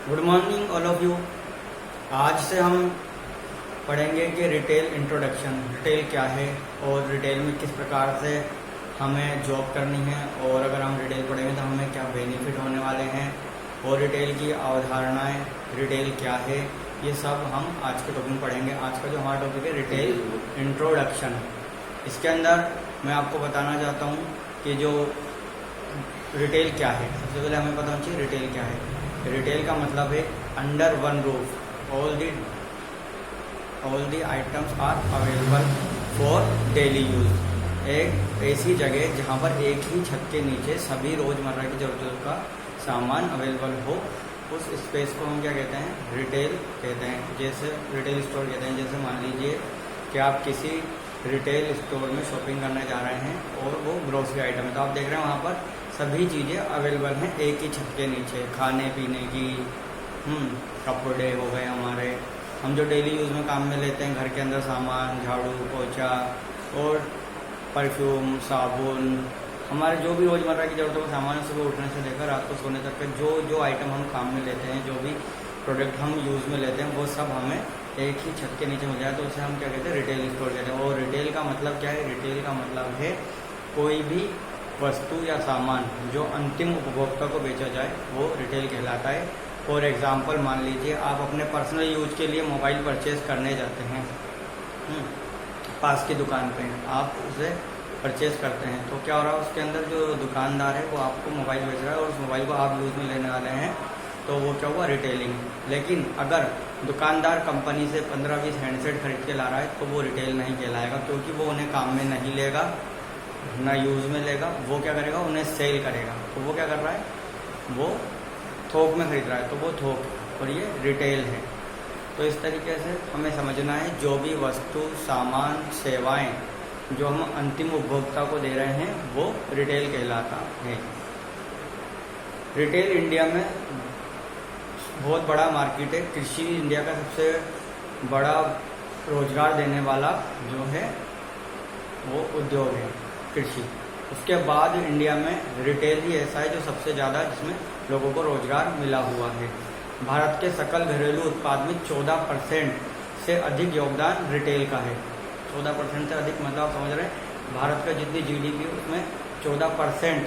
Good morning all of you. आज से हम पढ़ेंगे कि रिटेल इंट्रोडक्शन, रिटेल क्या है और रिटेल में किस प्रकार से हमें जॉब करनी है, और अगर हम रिटेल पढ़ेंगे तो हमें क्या बेनिफिट होने वाले हैं, और रिटेल की अवधारणाएं, रिटेल क्या है, ये सब हम आज के टॉपिक में पढ़ेंगे। आज का जो हमारा टॉपिक है रिटेल इंट्रोडक्शन। इसके अंदर मैं आपको बताना चाहता हूँ कि जो रिटेल क्या है। सबसे पहले हमें पता होना चाहिए रिटेल क्या है। रिटेल का मतलब है under one roof all the items are available for daily use. एक ऐसी जगह जहाँ पर एक ही छत के नीचे सभी रोजमर्रा की जरूरतों का सामान अवेलेबल हो, उस स्पेस को हम क्या कहते हैं, रिटेल कहते हैं। जैसे रिटेल स्टोर कहते हैं। जैसे मान लीजिए कि आप किसी रिटेल स्टोर में शॉपिंग करने जा रहे हैं और वो ग्रोसरी आइटम है, तो आप देख रहे हैं वहाँ पर सभी चीज़ें अवेलेबल हैं एक ही छत के नीचे। खाने पीने की, कपड़े हो गए हमारे, हम जो डेली यूज़ में काम में लेते हैं, घर के अंदर सामान, झाड़ू पोछा और परफ्यूम, साबुन, हमारे जो भी रोज़मर्रा की ज़रूरतों का सामान है, सुबह उठने से लेकर रात को सोने तक के जो आइटम हम काम में लेते हैं, जो भी प्रोडक्ट हम यूज़ में लेते हैं, वो सब हमें एक ही छत के नीचे मिल जाए, तो उसे हम क्या कहते हैं, रिटेल स्टोर कहते हैं। और रिटेल का मतलब क्या है? रिटेल का मतलब है कोई भी वस्तु या सामान जो अंतिम उपभोक्ता को बेचा जाए, वो रिटेल कहलाता है। फॉर एग्जाम्पल मान लीजिए आप अपने पर्सनल यूज के लिए मोबाइल परचेज करने जाते हैं, पास की दुकान पे आप उसे परचेज करते हैं, तो क्या हो रहा है, उसके अंदर जो दुकानदार है वो आपको मोबाइल बेच रहा है और उस मोबाइल को आप यूज़ में लेने वाले हैं, तो वो क्या हुआ, रिटेलिंग। लेकिन अगर दुकानदार कंपनी से 15-20 हैंडसेट खरीद के ला रहा है, तो वो रिटेल नहीं कहलाएगा, क्योंकि वो उन्हें काम में नहीं लेगा, ना यूज़ में लेगा। वो क्या करेगा, उन्हें सेल करेगा। तो वो क्या कर रहा है, वो थोक में खरीद रहा है, तो वो थोक, और ये रिटेल है। तो इस तरीके से हमें समझना है, जो भी वस्तु, सामान, सेवाएं जो हम अंतिम उपभोक्ता को दे रहे हैं, वो रिटेल कहलाता है। रिटेल इंडिया में बहुत बड़ा मार्केट है। कृषि इंडिया का सबसे बड़ा रोजगार देने वाला जो है वो उद्योग है, कृषि। उसके बाद इंडिया में रिटेल ही ऐसा है जो सबसे ज़्यादा, जिसमें लोगों को रोजगार मिला हुआ है। भारत के सकल घरेलू उत्पाद में 14% से अधिक योगदान रिटेल का है। 14% से अधिक मतलब आप समझ रहे हैं, भारत का जितनी जीडीपी उसमें 14%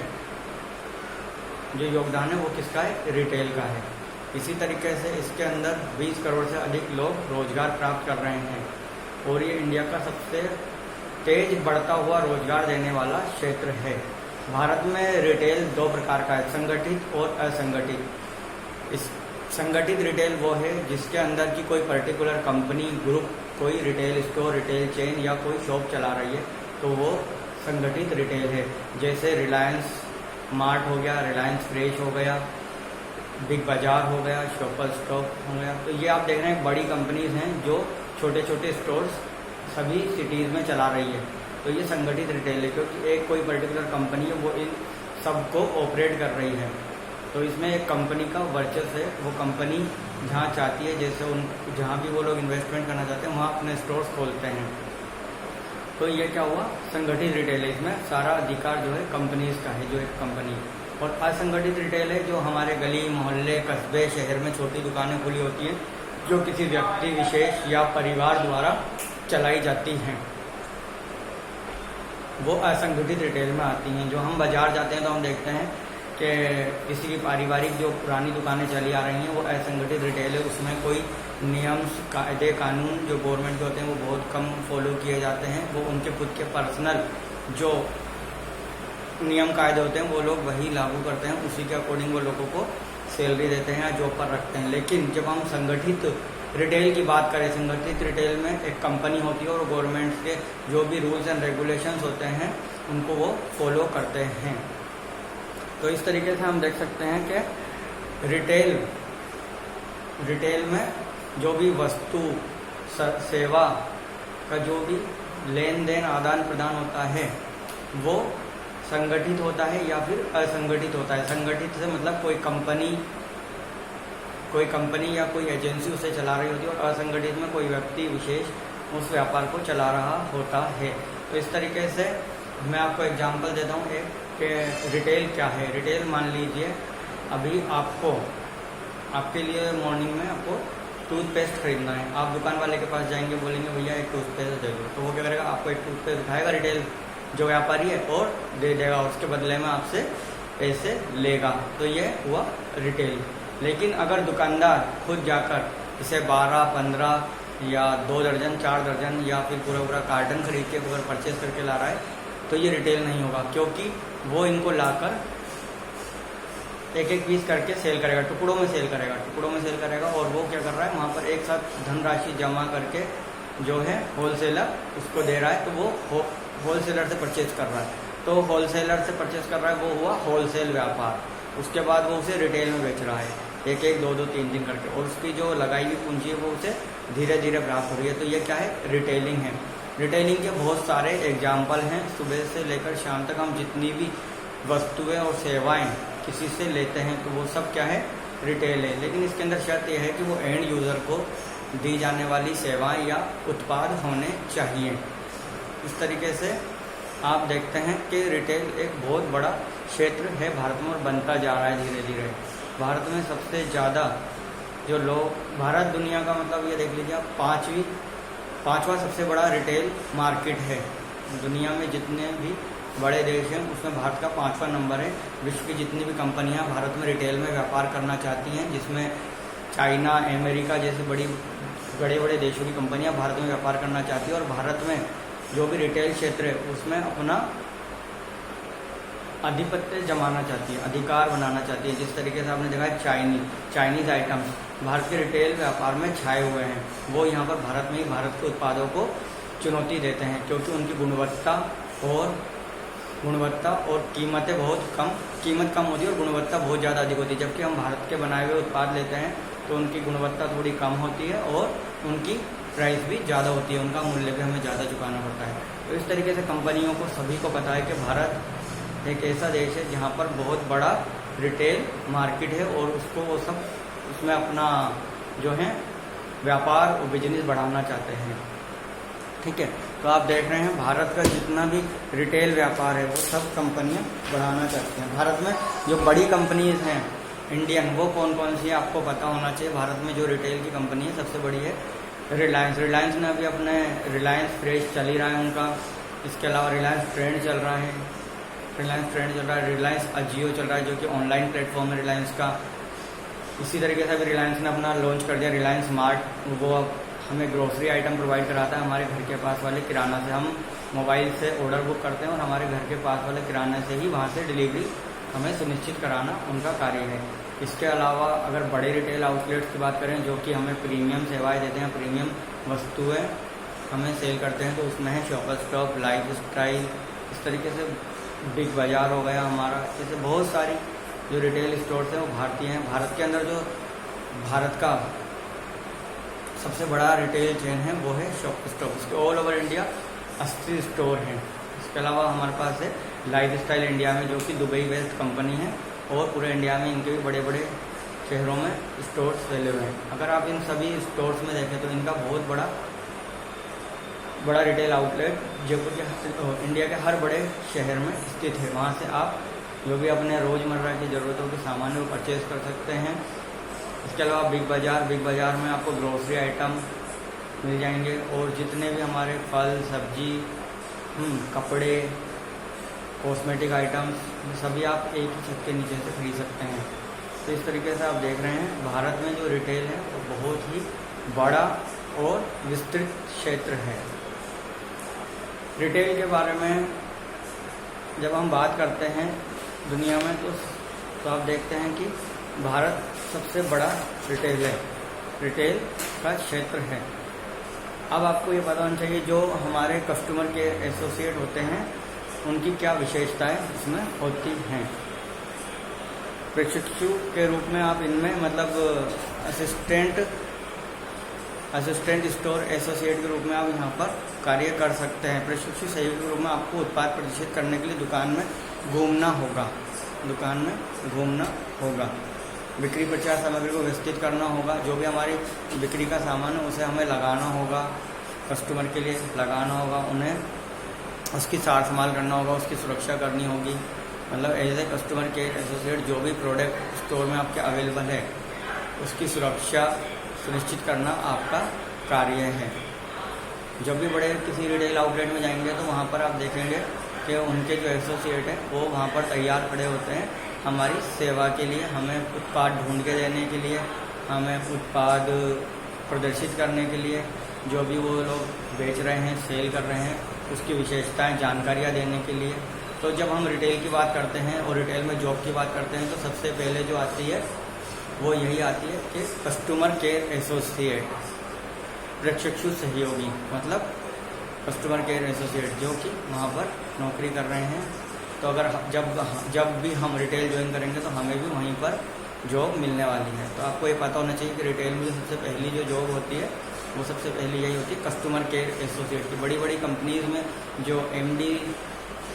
जो योगदान है वो किसका है, रिटेल का है। इसी तरीके से इसके अंदर 20 करोड़ से अधिक लोग रोजगार प्राप्त कर रहे हैं, और ये इंडिया का सबसे तेज बढ़ता हुआ रोजगार देने वाला क्षेत्र है। भारत में रिटेल 2 प्रकार का है, संगठित और असंगठित। इस संगठित रिटेल वो है जिसके अंदर की कोई पर्टिकुलर कंपनी, ग्रुप, कोई रिटेल स्टोर, रिटेल चेन या कोई शॉप चला रही है, तो वो संगठित रिटेल है। जैसे रिलायंस मार्ट हो गया, रिलायंस फ्रेश हो गया, बिग बाजार हो गया, शॉपर स्टॉप हो गया। तो ये आप देख रहे हैं बड़ी कंपनीज हैं जो छोटे छोटे स्टोर्स सभी सिटीज़ में चला रही है। तो ये संगठित रिटेल है, क्योंकि एक कोई पर्टिकुलर कंपनी है वो इन सबको ऑपरेट कर रही है। तो इसमें एक कंपनी का वर्चस्व है, वो कंपनी जहाँ चाहती है, जैसे जहाँ भी वो लोग इन्वेस्टमेंट करना चाहते हैं, वहाँ अपने स्टोर्स खोलते हैं। तो ये क्या हुआ, संगठित रिटेल है। इसमें सारा अधिकार जो है कंपनीज का है, जो एक कंपनी। और असंगठित रिटेल है जो हमारे गली मोहल्ले, कस्बे, शहर में छोटी दुकानें खुली होती हैं, जो किसी व्यक्ति विशेष या परिवार द्वारा चलाई जाती हैं, वो असंगठित रिटेल में आती हैं। जो हम बाजार जाते हैं तो हम देखते हैं कि किसी की पारिवारिक जो पुरानी दुकानें चली आ रही हैं, वो असंगठित रिटेल है। उसमें कोई नियम, कायदे, कानून जो गवर्नमेंट के होते हैं वो बहुत कम फॉलो किए जाते हैं। वो उनके खुद के पर्सनल जो नियम कायदे होते हैं वो लोग वही लागू करते हैं, उसी के अकॉर्डिंग वो लोगों को सैलरी देते हैं या जॉब पर रखते हैं। लेकिन जब हम संगठित रिटेल की बात करें, संगठित रिटेल में एक कंपनी होती है और गवर्नमेंट के जो भी रूल्स एंड रेगुलेशंस होते हैं उनको वो फॉलो करते हैं। तो इस तरीके से हम देख सकते हैं कि रिटेल में जो भी वस्तु, सेवा का जो भी लेन देन, आदान प्रदान होता है, वो संगठित होता है या फिर असंगठित होता है। संगठित से मतलब कोई कंपनी या कोई एजेंसी उसे चला रही होती है, और असंगठित में कोई व्यक्ति विशेष उस व्यापार को चला रहा होता है। तो इस तरीके से मैं आपको एग्जांपल देता हूँ एक कि रिटेल क्या है। रिटेल मान लीजिए अभी आपको आपके लिए मॉर्निंग में आपको टूथपेस्ट खरीदना है, आप दुकान वाले के पास जाएंगे, बोलेंगे भैया एक टूथपेस्ट दे दो, तो वो क्या करेगा, आपको एक टूथपेस्ट उठाएगा रिटेल जो व्यापारी है और दे देगा, उसके बदले में आपसे पैसे लेगा। तो ये हुआ रिटेल। लेकिन अगर दुकानदार खुद जाकर इसे 12, 15 या 2 दर्जन, 4 दर्जन या फिर पूरा पूरा कार्टन खरीद के अगर परचेज करके ला रहा है तो ये रिटेल नहीं होगा, क्योंकि वो इनको लाकर एक एक पीस करके सेल करेगा, टुकड़ों में सेल करेगा और वो क्या कर रहा है, वहाँ पर एक साथ धनराशि जमा करके जो है होलसेलर उसको दे रहा है, तो वो होलसेलर से परचेज कर रहा है। तो होलसेलर से परचेज कर रहा है, वो हुआ होलसेल व्यापार। उसके बाद वो उसे रिटेल में बेच रहा है, एक एक 2 2 3 3 करके, और उसकी जो लगाई हुई पूंजी है वो उसे धीरे धीरे प्राप्त हो रही है। तो ये क्या है, रिटेलिंग है। रिटेलिंग के बहुत सारे एग्जाम्पल हैं। सुबह से लेकर शाम तक हम जितनी भी वस्तुएं और सेवाएं किसी से लेते हैं तो वो सब क्या है, रिटेल है। लेकिन इसके अंदर शर्त यह है कि वो एंड यूज़र को दी जाने वाली सेवाएं या उत्पाद होने चाहिए। इस तरीके से आप देखते हैं कि रिटेल एक बहुत बड़ा क्षेत्र है भारत में और बनता जा रहा है धीरे धीरे। भारत में सबसे ज़्यादा जो लोग, भारत दुनिया का मतलब ये देख लीजिए आप, पाँचवा सबसे बड़ा रिटेल मार्केट है दुनिया में। जितने भी बड़े देश हैं उसमें भारत का 5वां नंबर है। विश्व की जितनी भी कंपनियां भारत में रिटेल में व्यापार करना चाहती हैं, जिसमें चाइना, अमेरिका जैसे बड़े बड़े देशों की कंपनियां भारत में व्यापार करना चाहती है और भारत में जो भी रिटेल क्षेत्र है उसमें अपना आधिपत्य जमाना चाहती है, अधिकार बनाना चाहती है। जिस तरीके से आपने देखा है चाइनीज़ आइटम्स भारत के रिटेल व्यापार में छाए हुए हैं, वो यहाँ पर भारत में ही भारत के उत्पादों को चुनौती देते हैं, क्योंकि उनकी गुणवत्ता और कीमत कम होती है और गुणवत्ता बहुत ज़्यादा अधिक होती है। जबकि हम भारत के बनाए हुए उत्पाद लेते हैं तो उनकी गुणवत्ता थोड़ी कम होती है और उनकी प्राइस भी ज़्यादा होती है, उनका मूल्य भी हमें ज़्यादा चुकाना पड़ता है। तो इस तरीके से कंपनियों को सभी को पता है कि भारत एक ऐसा देश है जहाँ पर बहुत बड़ा रिटेल मार्केट है और उसको वो सब उसमें अपना जो है व्यापार और बिजनेस बढ़ाना चाहते हैं। ठीक है, तो आप देख रहे हैं भारत का जितना भी रिटेल व्यापार है वो सब कंपनियां बढ़ाना चाहती हैं। भारत में जो बड़ी कंपनीज हैं इंडियन, वो कौन कौन सी है आपको पता होना चाहिए। भारत में जो रिटेल की कंपनी है सबसे बड़ी है रिलायंस ने अभी अपने रिलायंस फ्रेश चल ही रहा है उनका। इसके अलावा रिलायंस ट्रेंड चल रहा है, रिलायंस अजियो चल रहा है जो कि ऑनलाइन प्लेटफॉर्म है रिलायंस का। इसी तरीके से अभी रिलायंस ने अपना लॉन्च कर दिया रिलायंस मार्ट, वो अब हमें ग्रोसरी आइटम प्रोवाइड कराता है हमारे घर के पास वाले किराना से। हम मोबाइल से ऑर्डर बुक करते हैं और हमारे घर के पास वाले किराने से ही वहाँ से डिलीवरी हमें सुनिश्चित कराना उनका कार्य है। इसके अलावा अगर बड़े रिटेल आउटलेट्स की बात करें जो कि हमें प्रीमियम सेवाएं देते हैं, प्रीमियम वस्तुएं हमें सेल करते हैं, तो उसमें है शॉपर स्टॉप, लाइफ स्टाइल, इस तरीके से बिग बाज़ार हो गया हमारा। जैसे बहुत सारी जो रिटेल स्टोर्स हैं वो भारतीय हैं। भारत के अंदर जो भारत का सबसे बड़ा रिटेल चेन है वो है शॉप स्टॉप। इसके ऑल ओवर इंडिया 80 स्टोर हैं। इसके अलावा हमारे पास है लाइफ स्टाइल इंडिया में जो कि दुबई बेस्ड कंपनी है और पूरे इंडिया में इनके भी बड़े बड़े शहरों में स्टोर्स फैले हुए हैं। अगर आप इन सभी स्टोर्स में देखें तो इनका बहुत बड़ा रिटेल आउटलेट जयपुर के इंडिया के हर बड़े शहर में स्थित है। वहाँ से आप जो भी अपने रोज़मर्रा की ज़रूरतों के सामान वो परचेज़ कर सकते हैं। इसके अलावा बिग बाज़ार में आपको ग्रोसरी आइटम मिल जाएंगे और जितने भी हमारे फल, सब्जी, कपड़े, कॉस्मेटिक आइटम्स सभी आप एक ही छत के नीचे से खरीद सकते हैं। तो इस तरीके से आप देख रहे हैं भारत में जो रिटेल है वो बहुत ही बड़ा और विस्तृत क्षेत्र है। रिटेल के बारे में जब हम बात करते हैं दुनिया में तो आप देखते हैं कि भारत सबसे बड़ा रिटेल का क्षेत्र है। अब आपको ये पता होना चाहिए जो हमारे कस्टमर के एसोसिएट होते हैं उनकी क्या विशेषताएं इसमें होती हैं। प्रशिक्षु के रूप में आप इनमें मतलब असिस्टेंट स्टोर एसोसिएट के रूप में आप यहाँ पर कार्य कर सकते हैं। प्रशिक्षु सहयोगी के रूप में आपको उत्पाद प्रदर्शित करने के लिए दुकान में घूमना होगा। बिक्री प्रचार सामग्री को व्यवस्थित करना होगा। जो भी हमारी बिक्री का सामान है उसे हमें लगाना होगा, कस्टमर के लिए लगाना होगा, उन्हें उसकी सार संभाल करना होगा, उसकी सुरक्षा करनी होगी। मतलब as a customer care associate जो भी प्रोडक्ट स्टोर में आपके अवेलेबल है उसकी सुरक्षा सुनिश्चित करना आपका कार्य है। जब भी बड़े किसी रिटेल आउटलेट में जाएंगे तो वहाँ पर आप देखेंगे कि उनके जो एसोसिएट हैं वो वहाँ पर तैयार खड़े होते हैं हमारी सेवा के लिए, हमें उत्पाद ढूंढ के देने के लिए, हमें उत्पाद प्रदर्शित करने के लिए, जो भी वो लोग बेच रहे हैं, सेल कर रहे हैं, उसकी विशेषताएं जानकारियाँ देने के लिए। तो जब हम रिटेल की बात करते हैं और रिटेल में जॉब की बात करते हैं तो सबसे पहले जो आती है वो यही आती है कि कस्टमर केयर एसोसिएट, प्रशिक्षु सहयोगी, मतलब कस्टमर केयर एसोसिएट जो कि वहाँ पर नौकरी कर रहे हैं। तो अगर जब भी हम रिटेल ज्वाइन करेंगे तो हमें भी वहीं पर जॉब मिलने वाली है। तो आपको ये पता होना चाहिए कि रिटेल में सबसे पहली जो जॉब होती है वो सबसे पहली यही होती है कस्टमर केयर एसोसिएट की। बड़ी बड़ी कंपनीज में जो एमडी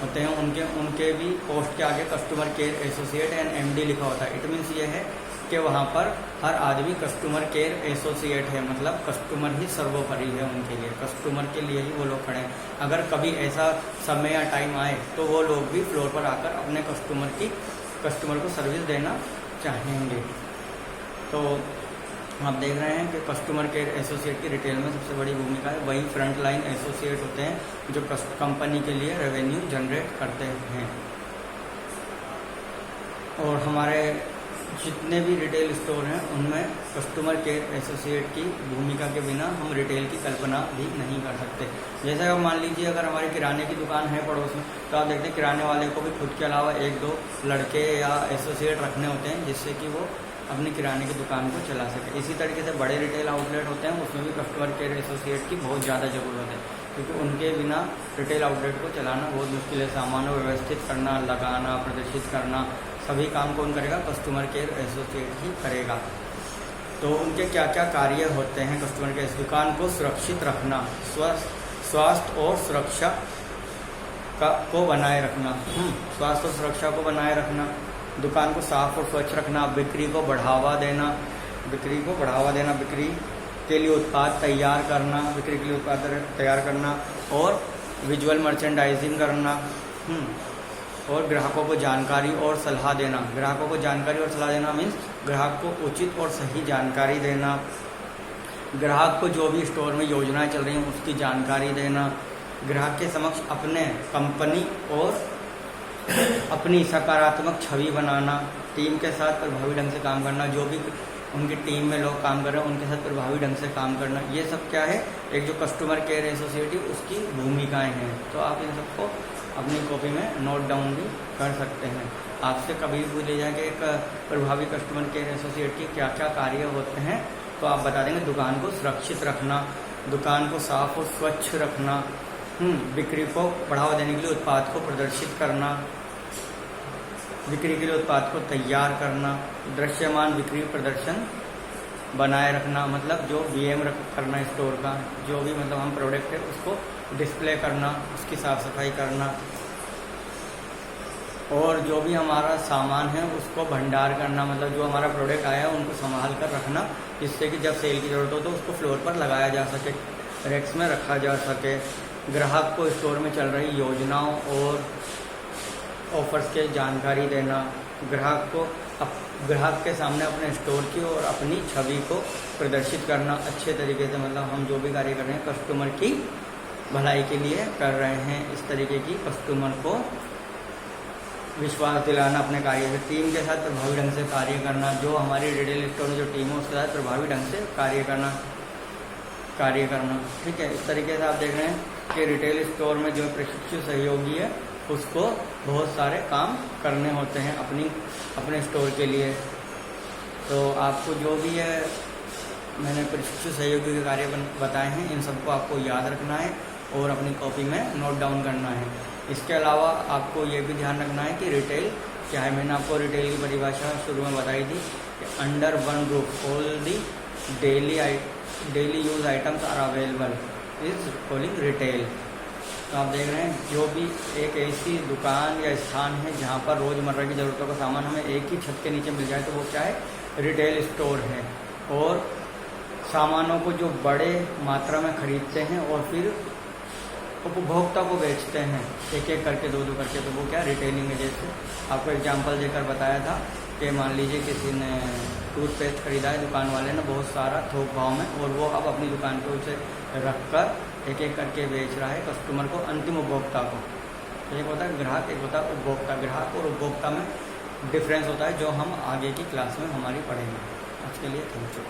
होते हैं उनके भी पोस्ट के आगे customer care associate and MD लिखा होता है। इट मीन्स ये है कि वहाँ पर हर आदमी कस्टमर केयर एसोसिएट है, मतलब कस्टमर ही सर्वोपरि है उनके लिए, कस्टमर के लिए ही वो लोग खड़े हैं। अगर कभी ऐसा समय या टाइम आए तो वो लोग भी फ्लोर पर आकर अपने कस्टमर को सर्विस देना चाहेंगे। तो आप देख रहे हैं कि कस्टमर केयर एसोसिएट की रिटेल में सबसे बड़ी भूमिका है। वही फ्रंट लाइन एसोसिएट होते हैं जो कंपनी के लिए रेवेन्यू जनरेट करते हैं। और हमारे जितने भी रिटेल स्टोर हैं उनमें कस्टमर केयर एसोसिएट की भूमिका के बिना हम रिटेल की कल्पना भी नहीं कर सकते। जैसे अब मान लीजिए अगर हमारी किराने की दुकान है पड़ोस में, तो आप देखते हैं किराने वाले को भी खुद के अलावा एक दो लड़के या एसोसिएट रखने होते हैं जिससे कि वो अपनी किराने की दुकान को चला सके। इसी तरीके से बड़े रिटेल आउटलेट होते हैं उसमें भी कस्टमर केयर एसोसिएट की बहुत ज़्यादा ज़रूरत है, क्योंकि उनके बिना रिटेल आउटलेट को चलाना बहुत मुश्किल है। सामानों व्यवस्थित करना, लगाना, प्रदर्शित करना, सभी काम कौन करेगा? कस्टमर केयर एसोसिएट ही करेगा। तो उनके क्या क्या कार्य होते हैं कस्टमर केयर? दुकान को सुरक्षित रखना, स्वास्थ्य और सुरक्षा को बनाए रखना, स्वास्थ्य और सुरक्षा को बनाए रखना, दुकान को साफ और स्वच्छ रखना, बिक्री को बढ़ावा देना, बिक्री के लिए उत्पाद तैयार करना, और विजुअल मर्चेंडाइजिंग करना, और ग्राहकों को जानकारी और सलाह देना। ग्राहकों को जानकारी और सलाह देना मीन्स ग्राहक को उचित और सही जानकारी देना, ग्राहक को जो भी स्टोर में योजनाएं चल रही हैं उसकी जानकारी देना, ग्राहक के समक्ष अपने कंपनी और अपनी सकारात्मक छवि बनाना, टीम के साथ प्रभावी ढंग से काम करना, जो भी उनकी टीम में लोग काम कर रहे हैं उनके साथ प्रभावी ढंग से काम करना। ये सब क्या है? एक जो कस्टमर केयर एसोसिएट उसकी भूमिकाएं हैं। तो आप इन सबको अपनी कॉपी में नोट डाउन भी कर सकते हैं। आपसे कभी भी पूछ ले जाए कि एक प्रभावी कस्टमर केयर एसोसिएट के क्या क्या कार्य होते हैं, तो आप बता देंगे दुकान को सुरक्षित रखना, दुकान को साफ और स्वच्छ रखना, बिक्री को बढ़ावा देने के लिए उत्पाद को प्रदर्शित करना, बिक्री के लिए उत्पाद को तैयार करना, दृश्यमान बिक्री प्रदर्शन बनाए रखना, मतलब जो वीएम करना स्टोर का, जो भी मतलब हम प्रोडक्ट है उसको डिस्प्ले करना, उसकी साफ सफाई करना, और जो भी हमारा सामान है उसको भंडार करना, मतलब जो हमारा प्रोडक्ट आया है उनको संभाल कर रखना, जिससे कि जब सेल की जरूरत हो तो उसको फ्लोर पर लगाया जा सके, रैक्स में रखा जा सके। ग्राहक को स्टोर में चल रही योजनाओं और ऑफर्स की जानकारी देना, ग्राहक के सामने अपने स्टोर की और अपनी छवि को प्रदर्शित करना अच्छे तरीके से, मतलब हम जो भी कार्य कर रहे हैं कस्टमर की भलाई के लिए कर रहे हैं, इस तरीके की कस्टमर को विश्वास दिलाना अपने कार्य से। टीम के साथ प्रभावी ढंग से कार्य करना, जो हमारी रिटेल स्टोर में जो टीम है उसके साथ प्रभावी ढंग से कार्य करना, ठीक है। इस तरीके से आप देख रहे हैं कि रिटेल स्टोर में जो प्रशिक्षु सहयोगी है उसको बहुत सारे काम करने होते हैं अपने स्टोर के लिए। तो आपको जो भी है मैंने प्रशिक्षु सहयोगी के कार्य बताए हैं, इन सबको आपको याद रखना है और अपनी कॉपी में नोट डाउन करना है। इसके अलावा आपको ये भी ध्यान रखना है कि रिटेल क्या है। मैंने आपको रिटेल की परिभाषा शुरू में बताई थी कि under one roof all the daily use items are available is calling retail. तो आप देख रहे हैं जो भी एक ऐसी दुकान या स्थान है जहाँ पर रोज़मर्रा की ज़रूरतों का सामान हमें एक ही छत के नीचे मिल जाए तो वो क्या है? रिटेल स्टोर है। और सामानों को जो बड़े मात्रा में खरीदते हैं और फिर उपभोक्ता को बेचते हैं एक एक करके, दो दो करके, तो वो क्या? रिटेलिंग है। जैसे आपको एग्जांपल देकर बताया था कि मान लीजिए किसी ने टूथपेस्ट खरीदा है दुकान वाले ने बहुत सारा थोक भाव में, और वो अब अपनी दुकान पे उसे रख कर एक एक करके बेच रहा है कस्टमर को, अंतिम उपभोक्ता को। तो एक होता है ग्राहक, एक होता है उपभोक्ता। ग्राहक और उपभोक्ता में डिफरेंस होता है, जो हम आगे की क्लास में हमारी पढ़ेंगे। आज के लिए थैंक यू।